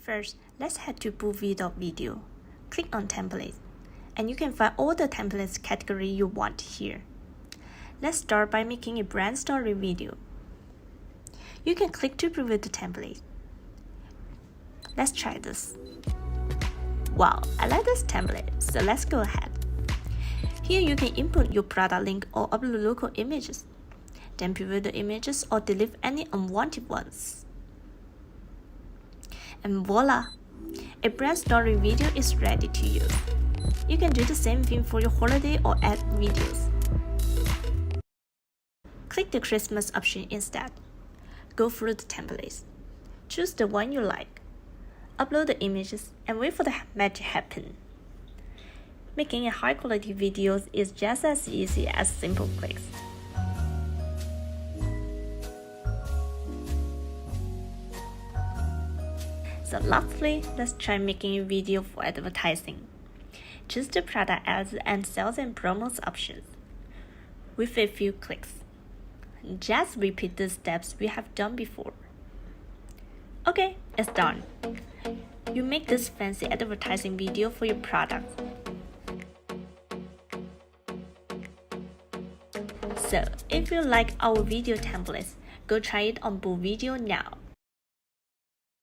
First, let's head to BoolVideo. Click on Templates, and you can find all the templates category you want here. Let's start by making a brand story video. You can click to preview the template. Let's try this. Wow, I like this template, so let's go ahead. Here you can input your product link or upload local images. Then preview the images or delete any unwanted ones. And voila! A brand story video is ready to use. You can do the same thing for your holiday or ad videos. Click the Christmas option instead. Go through the templates. Choose the one you like. Upload the images and wait for the magic to happen. Making a high-quality video is just as easy as simple clicks. So lastly, let's try making a video for advertising. Choose the product ads and sales and promos options with a few clicks. Just repeat the steps we have done before. Okay, it's done. You make this fancy advertising video for your product. So, if you like our video templates, go try it on BoolVideo now.